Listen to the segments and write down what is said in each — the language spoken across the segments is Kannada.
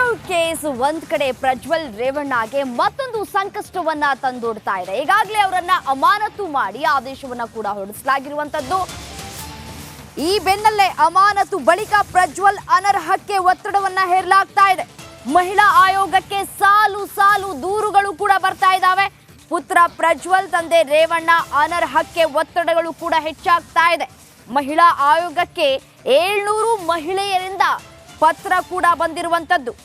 ಡ್ರಗ್ ಕೇಸ್ ಒಂದ್ ಕಡೆ ಪ್ರಜ್ವಲ್ ರೇವಣ್ಣಗೆ ಮತ್ತೊಂದು ಸಂಕಷ್ಟವನ್ನ ತಂದೊಡ್ತಾ ಇದೆ. ಈಗಾಗಲೇ ಅವರನ್ನ ಅಮಾನತು ಮಾಡಿ ಆದೇಶವನ್ನ ಕೂಡ ಹೊರಡಿಸಲಾಗಿರುವಂತದ್ದು. ಈ ಬೆನ್ನಲ್ಲೇ ಅಮಾನತು ಬಳಿಕ ಪ್ರಜ್ವಲ್ ಅನರ್ಹಕ್ಕೆ ಒತ್ತಡವನ್ನ ಹೇರಲಾಗ್ತಾ ಇದೆ. ಮಹಿಳಾ ಆಯೋಗಕ್ಕೆ ಸಾಲು ಸಾಲು ದೂರುಗಳು ಕೂಡ ಬರ್ತಾ ಇದ್ದಾವೆ. ಪುತ್ರ ಪ್ರಜ್ವಲ್, ತಂದೆ ರೇವಣ್ಣ ಅನರ್ಹಕ್ಕೆ ಒತ್ತಡಗಳು ಕೂಡ ಹೆಚ್ಚಾಗ್ತಾ ಇದೆ. ಮಹಿಳಾ ಆಯೋಗಕ್ಕೆ 700 ಮಹಿಳೆಯರಿಂದ ಪತ್ರ ಕೂಡ ಬಂದಿರುವಂತದ್ದು.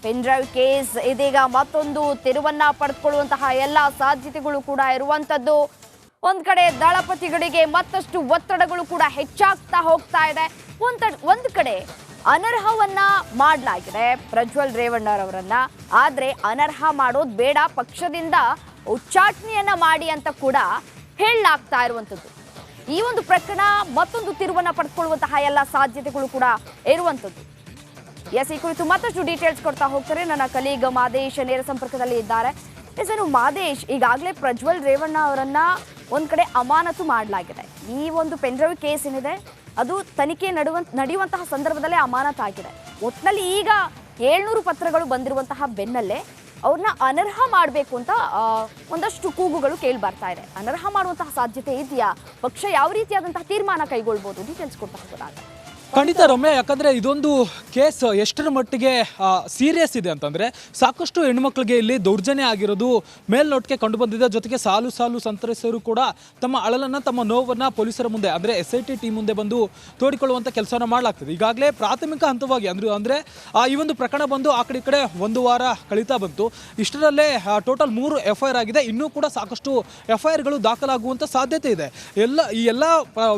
ಪೆನ್ ಡ್ರೈವ್ ಕೇಸ್ ಇದೀಗ ಮತ್ತೊಂದು ತಿರುವನ್ನ ಪಡೆದುಕೊಳ್ಳುವಂತಹ ಎಲ್ಲ ಸಾಧ್ಯತೆಗಳು ಕೂಡ ಇರುವಂತದ್ದು. ಒಂದ್ ಕಡೆ ದಳಪತಿಗಳಿಗೆ ಮತ್ತಷ್ಟು ಒತ್ತಡಗಳು ಕೂಡ ಹೆಚ್ಚಾಗ್ತಾ ಹೋಗ್ತಾ ಇದೆ. ಒಂದ್ ಕಡೆ ಅನರ್ಹವನ್ನ ಮಾಡಲಾಗಿದೆ ಪ್ರಜ್ವಲ್ ರೇವಣ್ಣರವರನ್ನ. ಆದ್ರೆ ಅನರ್ಹ ಮಾಡೋದು ಬೇಡ, ಪಕ್ಷದಿಂದ ಉಚ್ಚಾಟನೆಯನ್ನ ಮಾಡಿ ಅಂತ ಕೂಡ ಹೇಳಲಾಗ್ತಾ ಇರುವಂತದ್ದು. ಈ ಒಂದು ಪ್ರಕರಣ ಮತ್ತೊಂದು ತಿರುವನ್ನ ಪಡೆದುಕೊಳ್ಳುವಂತಹ ಎಲ್ಲ ಸಾಧ್ಯತೆಗಳು ಕೂಡ ಇರುವಂತದ್ದು. ಈ ಕುರಿತು ಮತ್ತಷ್ಟು ಡೀಟೇಲ್ಸ್ ಕೊಡ್ತಾ ಹೋಗ್ತಾರೆ ನನ್ನ ಕಲೀಗ್ ಮಾದೇಶ್ ನೇರ ಸಂಪರ್ಕದಲ್ಲಿ ಇದ್ದಾರೆ. ಮಾದೇಶ್, ಈಗಾಗಲೇ ಪ್ರಜ್ವಲ್ ರೇವಣ್ಣ ಅವರನ್ನ ಒಂದ್ ಕಡೆ ಅಮಾನತು ಮಾಡಲಾಗಿದೆ. ಈ ಒಂದು ಪೆನ್ ಡ್ರೈವ್ ಕೇಸ್ ಏನಿದೆ ಅದು ತನಿಖೆ ನಡೆಯುವಂತಹ ಸಂದರ್ಭದಲ್ಲೇ ಅಮಾನತಾಗಿದೆ. ಒಟ್ಟಿನಲ್ಲಿ ಈಗ 700 ಪತ್ರಗಳು ಬಂದಿರುವಂತಹ ಬೆನ್ನಲ್ಲೇ ಅವ್ರನ್ನ ಅನರ್ಹ ಮಾಡಬೇಕು ಅಂತ ಒಂದಷ್ಟು ಕೂಗುಗಳು ಕೇಳಿ ಬರ್ತಾ ಇದೆ. ಅನರ್ಹ ಮಾಡುವಂತಹ ಸಾಧ್ಯತೆ ಇದೆಯಾ? ಪಕ್ಷ ಯಾವ ರೀತಿಯಾದಂತಹ ತೀರ್ಮಾನ ಕೈಗೊಳ್ಬಹುದು? ಡೀಟೇಲ್ಸ್ ಕೊಡ್ತಾ ಹೋಗೋದಾಗ. ಖಂಡಿತ ರಮ್ಯ, ಯಾಕಂದರೆ ಇದೊಂದು ಕೇಸ್ ಎಷ್ಟರ ಮಟ್ಟಿಗೆ ಸೀರಿಯಸ್ ಇದೆ ಅಂತಂದರೆ ಸಾಕಷ್ಟು ಹೆಣ್ಮಕ್ಳಿಗೆ ಇಲ್ಲಿ ದೌರ್ಜನ್ಯ ಆಗಿರೋದು ಮೇಲ್ನೋಟಕ್ಕೆ ಕಂಡು ಬಂದಿದೆ. ಜೊತೆಗೆ ಸಾಲು ಸಾಲು ಸಂತ್ರಸ್ತರು ಕೂಡ ತಮ್ಮ ಅಳಲನ್ನು, ತಮ್ಮ ನೋವನ್ನು ಪೊಲೀಸರ ಮುಂದೆ ಅಂದರೆ SIT ಟೀಮ್ ಮುಂದೆ ಬಂದು ತೋಡಿಕೊಳ್ಳುವಂಥ ಕೆಲಸವನ್ನು ಮಾಡಲಾಗ್ತದೆ. ಈಗಾಗಲೇ ಪ್ರಾಥಮಿಕ ಹಂತವಾಗಿ ಅಂದರೆ ಈ ಒಂದು ಪ್ರಕರಣ ಬಂದು ಆ ಕಡೆ ಈ ಕಡೆ 1 ವಾರ ಕಳೀತಾ ಬಂತು. ಇಷ್ಟರಲ್ಲೇ ಟೋಟಲ್ 3 FIR ಆಗಿದೆ. ಇನ್ನೂ ಕೂಡ ಸಾಕಷ್ಟು FIRಗಳು ದಾಖಲಾಗುವಂಥ ಸಾಧ್ಯತೆ ಇದೆ. ಈ ಎಲ್ಲ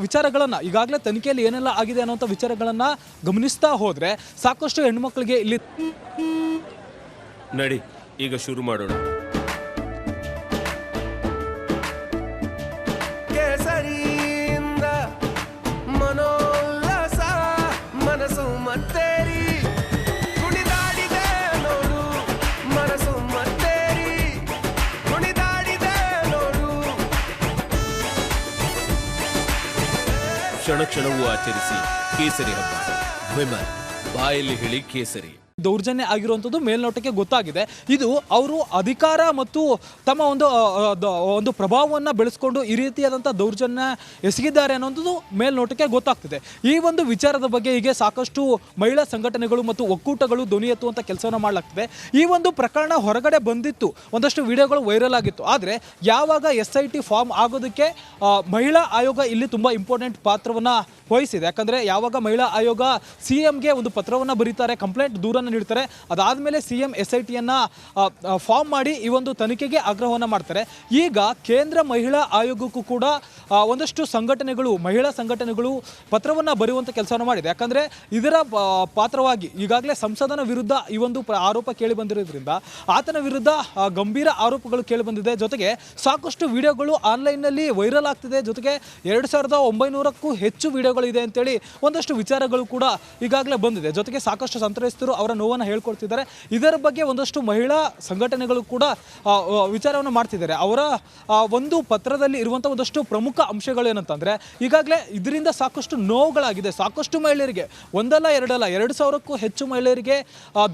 ವಿಚಾರಗಳನ್ನು ಈಗಾಗಲೇ ತನಿಖೆಯಲ್ಲಿ ಏನೆಲ್ಲ ಆಗಿದೆ ಅನ್ನೋಂಥ ವಿಚಾರಗಳನ್ನು ಗಮನಿಸ್ತಾ ಹೋದ್ರೆ ಸಾಕಷ್ಟು ಹೆಣ್ಮಕ್ಳಿಗೆ ಇಲ್ಲಿ ನಡಿ ಈಗ ಶುರು ಮಾಡೋಣ. ಕೇಸರಿಯಿಂದ ಮನೋಲ್ಲಾಸ ಮನಸ್ಸು ಮತ್ತೇರಿ ಕುಣಿದಾಡಿದೆ ನೋಡು, ಮನಸ್ಸು ಮತ್ತೇರಿ ಕುಣಿದಾಡಿದೆ ನೋಡು. ಕ್ಷಣ ಕ್ಷಣವೂ ಆಚರಿಸಿ ಕೇಸರಿ ಹಬ್ಬ. ವಿಮಲ್ ಬಾಯಲ್ಲಿ ಹೇಳಿ ಕೇಸರಿ. ದೌರ್ಜನ್ಯ ಆಗಿರುವಂಥದ್ದು ಮೇಲ್ನೋಟಕ್ಕೆ ಗೊತ್ತಾಗಿದೆ. ಇದು ಅವರು ಅಧಿಕಾರ ಮತ್ತು ತಮ್ಮ ಒಂದು ಪ್ರಭಾವವನ್ನು ಬೆಳೆಸ್ಕೊಂಡು ಈ ರೀತಿಯಾದಂಥ ದೌರ್ಜನ್ಯ ಎಸಗಿದ್ದಾರೆ ಅನ್ನೋದು ಮೇಲ್ನೋಟಕ್ಕೆ ಗೊತ್ತಾಗ್ತಿದೆ. ಈ ಒಂದು ವಿಚಾರದ ಬಗ್ಗೆ ಹೀಗೆ ಸಾಕಷ್ಟು ಮಹಿಳಾ ಸಂಘಟನೆಗಳು ಮತ್ತು ಒಕ್ಕೂಟಗಳು ಧ್ವನಿ ಎತ್ತುವಂಥ ಕೆಲಸವನ್ನು ಮಾಡಲಾಗ್ತದೆ. ಈ ಒಂದು ಪ್ರಕರಣ ಹೊರಗಡೆ ಬಂದಿತ್ತು, ಒಂದಷ್ಟು ವಿಡಿಯೋಗಳು ವೈರಲ್ ಆಗಿತ್ತು. ಆದರೆ ಯಾವಾಗ SIT ಫಾರ್ಮ್ ಆಗೋದಕ್ಕೆ ಮಹಿಳಾ ಆಯೋಗ ಇಲ್ಲಿ ತುಂಬ ಇಂಪಾರ್ಟೆಂಟ್ ಪಾತ್ರವನ್ನು ವಹಿಸಿದೆ. ಯಾಕಂದರೆ ಯಾವಾಗ ಮಹಿಳಾ ಆಯೋಗ CMಗೆ ಒಂದು ಪತ್ರವನ್ನು ಬರೀತಾರೆ, ಕಂಪ್ಲೇಂಟ್ ದೂರನ್ನು ನೀಡ್ತಾರೆ, ಅದಾದಮೇಲೆ CM SITಯನ್ನು ಫಾರ್ಮ್ ಮಾಡಿ ಈ ಒಂದು ತನಿಖೆಗೆ ಆಗ್ರಹವನ್ನು ಮಾಡ್ತಾರೆ. ಈಗ ಕೇಂದ್ರ ಮಹಿಳಾ ಆಯೋಗಕ್ಕೂ ಕೂಡ ಒಂದಷ್ಟು ಸಂಘಟನೆಗಳು, ಮಹಿಳಾ ಸಂಘಟನೆಗಳು ಪತ್ರವನ್ನು ಬರೆಯುವಂಥ ಕೆಲಸವನ್ನು ಮಾಡಿದೆ. ಯಾಕಂದರೆ ಇದರ ಪಾತ್ರವಾಗಿ ಈಗಾಗಲೇ ಸಂಸದನ ವಿರುದ್ಧ ಈ ಒಂದು ಆರೋಪ ಕೇಳಿ ಬಂದಿರೋದ್ರಿಂದ ಆತನ ವಿರುದ್ಧ ಗಂಭೀರ ಆರೋಪಗಳು ಕೇಳಿ ಬಂದಿದೆ. ಜೊತೆಗೆ ಸಾಕಷ್ಟು ವಿಡಿಯೋಗಳು ಆನ್ಲೈನ್ನಲ್ಲಿ ವೈರಲ್ ಆಗ್ತಿದೆ. ಜೊತೆಗೆ 2900ಕ್ಕೂ ಹೆಚ್ಚು ವಿಡಿಯೋಗಳು ಇದೆ ಅಂತೇಳಿ ಒಂದಷ್ಟು ವಿಚಾರಗಳು ಕೂಡ ಈಗಾಗಲೇ ಬಂದಿದೆ. ಜೊತೆಗೆ ಸಾಕಷ್ಟು ಸಂತ್ರಸ್ತರು ಅವರ ನೋವನ್ನು ಹೇಳ್ಕೊಳ್ತಿದ್ದಾರೆ. ಇದರ ಬಗ್ಗೆ ಒಂದಷ್ಟು ಮಹಿಳಾ ಸಂಘಟನೆಗಳು ಕೂಡ ವಿಚಾರವನ್ನು ಮಾಡ್ತಿದ್ದಾರೆ. ಅವರ ಒಂದು ಪತ್ರದಲ್ಲಿ ಇರುವಂಥ ಒಂದಷ್ಟು ಪ್ರಮುಖ ಅಂಶಗಳು ಏನಂತಂದರೆ ಈಗಾಗಲೇ ಇದರಿಂದ ಸಾಕಷ್ಟು ನೋವುಗಳಾಗಿದೆ. ಸಾಕಷ್ಟು ಮಹಿಳೆಯರಿಗೆ, ಒಂದಲ್ಲ ಎರಡಲ್ಲ 2000ಕ್ಕೂ ಹೆಚ್ಚು ಮಹಿಳೆಯರಿಗೆ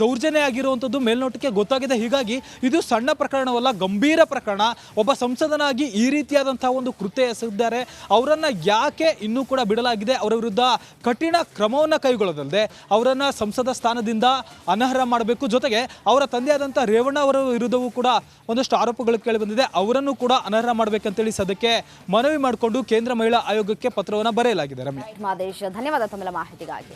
ದೌರ್ಜನ್ಯ ಆಗಿರುವಂಥದ್ದು ಮೇಲ್ನೋಟಕ್ಕೆ ಗೊತ್ತಾಗಿದೆ. ಹೀಗಾಗಿ ಇದು ಸಣ್ಣ ಪ್ರಕರಣವಲ್ಲ, ಗಂಭೀರ ಪ್ರಕರಣ. ಒಬ್ಬ ಸಂಸದನಾಗಿ ಈ ರೀತಿಯಾದಂಥ ಒಂದು ಕೃತ್ಯ ಎಸಗಿದ್ದಾರೆ. ಅವರನ್ನು ಯಾಕೆ ಇನ್ನೂ ಕೂಡ ಬಿಡಲಾಗಿದೆ? ಅವರ ವಿರುದ್ಧ ಕಠಿಣ ಕ್ರಮವನ್ನು ಕೈಗೊಳ್ಳೋದಲ್ಲದೆ ಅವರನ್ನು ಸಂಸದ ಸ್ಥಾನದಿಂದ ಅನರ್ಹ ಮಾಡಬೇಕು. ಜೊತೆಗೆ ಅವರ ತಂದೆಯಾದಂಥ ರೇವಣ್ಣ ಅವರ ವಿರುದ್ಧವೂ ಕೂಡ ಒಂದಷ್ಟು ಆರೋಪಗಳು ಕೇಳಿಬಂದಿದೆ. ಅವರನ್ನು ಕೂಡ ಅನರ್ಹ ಮಾಡಬೇಕಂತೇಳಿ ಸದ್ಯಕ್ಕೆ ಮನವಿ ಮಾಡಿಕೊಂಡು ಕೇಂದ್ರ ಮಹಿಳಾ ಆಯೋಗಕ್ಕೆ ಪತ್ರವನ್ನು ಬರೆಯಲಾಗಿದೆ. ರಮ್ಯಾ, ಮಾದೇಶ್, ಧನ್ಯವಾದ ತಮ್ಮೆಲ್ಲ ಮಾಹಿತಿಗಾಗಿ.